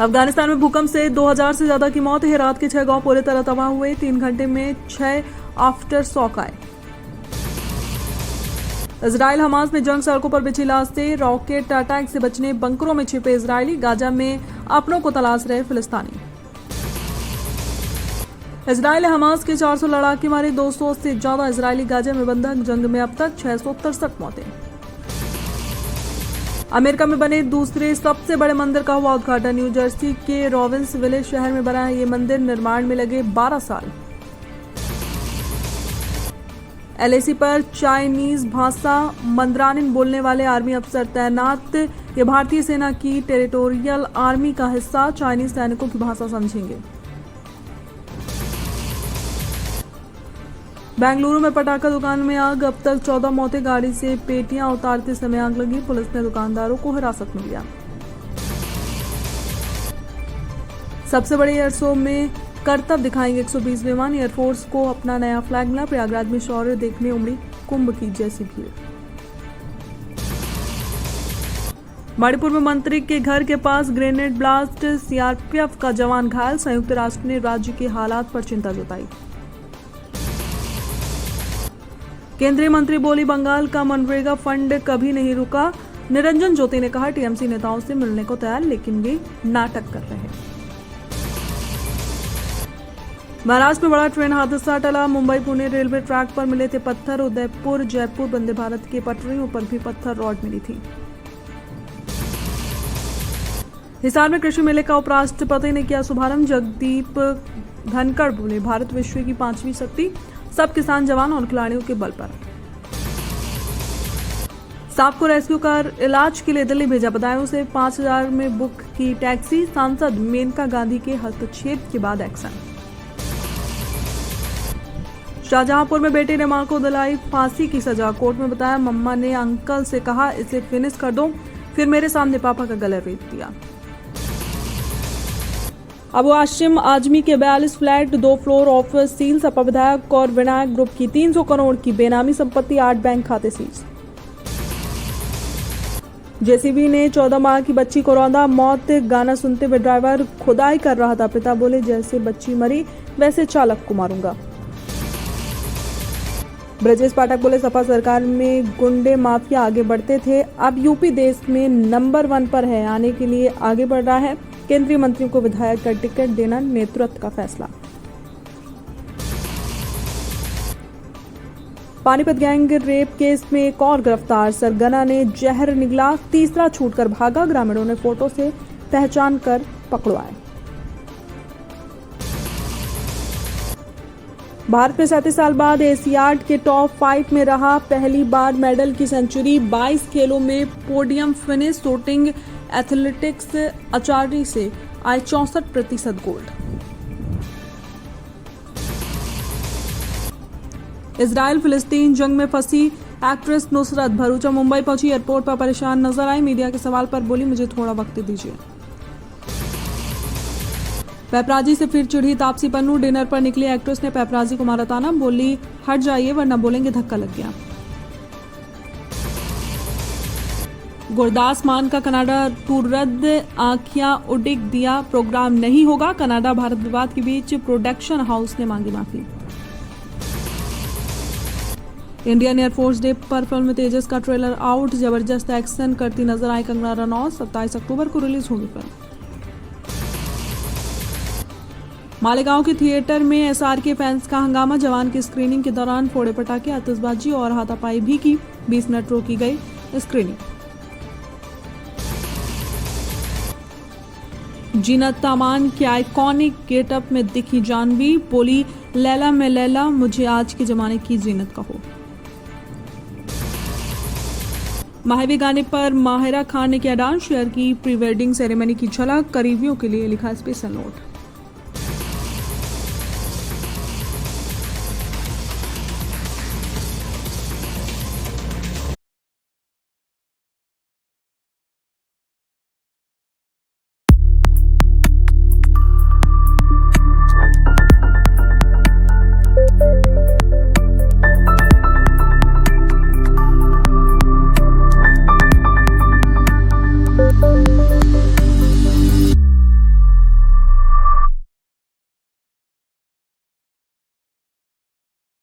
अफगानिस्तान में भूकंप से 2000 से ज्यादा की मौत। हेरात के 6 गांव पूरी तरह तबाह हुए। 3 घंटे में 6 आफ्टर शॉक आए। इजराइल हमास में जंग, सड़कों पर बिछी लाशें, रॉकेट अटैक से बचने बंकरों में छिपे इजरायली, गाजा में अपनों को तलाश रहे फिलिस्तीनी। इजराइल हमास के 400 लड़ाके मारे, 200 से ज्यादा इजरायली गाजा में बंधक। जंग में अब तक 663 मौतें। अमेरिका में बने दूसरे सबसे बड़े मंदिर का हुआ उद्घाटन। न्यू जर्सी के रॉबिन्स विलेज शहर में बना ये मंदिर, निर्माण में लगे 12 साल। एलएसी पर चाइनीज भाषा मंद्रानिन बोलने वाले आर्मी अफसर तैनात। ये भारतीय सेना की टेरिटोरियल आर्मी का हिस्सा, चाइनीज सैनिकों की भाषा समझेंगे। बेंगलुरु में पटाखा दुकान में आग, अब तक 14 मौतें। गाड़ी से पेटियां उतारते समय आग लगी, पुलिस ने दुकानदारों को हिरासत में लिया। सबसे बड़े एयर शो में करतब दिखाएंगे 120 विमान। एयरफोर्स को अपना नया फ्लैग मिला। प्रयागराज में शौर्य देखने उमड़ी कुंभ की जैसी भीड़। मणिपुर में मंत्री के घर के पास ग्रेनेड ब्लास्ट, सीआरपीएफ का जवान घायल। संयुक्त राष्ट्र ने राज्य के हालात पर चिंता जताई। केंद्रीय मंत्री बोली, बंगाल का मनरेगा फंड कभी नहीं रुका। निरंजन ज्योति ने कहा, टीएमसी नेताओं से मिलने को तैयार, लेकिन वे नाटक कर रहे हैं। महाराष्ट्र में बड़ा ट्रेन हादसा टला। मुंबई पुणे रेलवे ट्रैक पर मिले थे पत्थर। उदयपुर जयपुर वंदे भारत के पटरियों पर भी पत्थर रॉड मिली थी। हिसार में कृषि मेले का उपराष्ट्रपति ने किया शुभारंभ। जगदीप धनखड़ बोले, भारत विश्व की 5वीं शक्ति, सब किसान जवान और खिलाड़ियों के बल पर। सांप को रेस्क्यू कर इलाज के लिए दिल्ली भेजा। बदायूं से 5000 में बुक की टैक्सी। सांसद मेनका गांधी के हस्तक्षेप के बाद एक्शन। शाहजहांपुर में बेटे ने मां को दिलाई फांसी की सजा। कोर्ट में बताया, मम्मा ने अंकल से कहा इसे फिनिश कर दो, फिर मेरे सामने पापा का गला रेत दिया। अबू आशिम आजमी के 42 flat, 2 floor of seal. Sapa विधायक और विनायक ग्रुप की 300 करोड़ की बेनामी संपत्ति, 8 बैंक खाते सीज। जेसीबी ने 14 माह की बच्ची को रौंदा मौत। गाना सुनते हुए ड्राइवर खुदाई कर रहा था। पिता बोले, जैसे बच्ची मरी वैसे चालक को मारूंगा। ब्रजेश पाठक बोले, सपा सरकार में गुंडे माफिया आगे बढ़ते थे, अब यूपी देश में नंबर 1 पर है, आने के लिए आगे बढ़ रहा है। केंद्रीय मंत्रियों को विधायक का टिकट देना नेतृत्व का फैसला। पानीपत गैंग रेप केस में एक और गिरफ्तार। सरगना ने जहर निगला, तीसरा छूटकर भागा। ग्रामीणों ने फोटो से पहचान कर पकड़वाए। भारत में 37 साल बाद एशियाड के टॉप 5 में रहा। पहली बार मेडल की सेंचुरी। 22 खेलों में podium finish. Shooting, athletics, archery से आए 64% गोल्ड। इजराइल फिलिस्तीन जंग में फंसी एक्ट्रेस नुसरत भरूचा मुंबई पहुंची। एयरपोर्ट पर परेशान नजर आई। मीडिया के सवाल पर बोली, मुझे थोड़ा वक्त दीजिए। पैपराजी से फिर चिढ़ी तापसी पन्नू। डिनर पर निकली एक्ट्रेस ने पैपराजी को मारा ताना। बोली, हट जाइए वरना बोलेंगे धक्का लग गया। गुरदास मान का कनाडा टूर रद्द, आंखियां उड़ीक दिया, प्रोग्राम नहीं होगा। कनाडा भारत विवाद के बीच प्रोडक्शन हाउस ने मांगी माफी। इंडियन एयरफोर्स डे पर फिल्म तेजस का ट्रेलर आउट। जबरदस्त एक्शन करती नजर आई कंगना रनौत। 27 अक्टूबर को रिलीज होगी फिल्म। मालेगांव के थिएटर में एसआरके फैंस का हंगामा। जवान की स्क्रीनिंग के दौरान फोड़े पटाखे, आतिशबाजी और हाथापाई भी की। 20 मिनट रोकी गई स्क्रीनिंग। जीनत अमान के आइकॉनिक गेटअप में दिखी जानवी। बोली, लैला में लैला, मुझे आज के जमाने की जीनत कहो। माहिवी गाने पर माहिरा खान ने किया डांस। शेयर की प्री वेडिंग सेरेमनी की झलक। करीबियों के लिए लिखा स्पेशल नोट।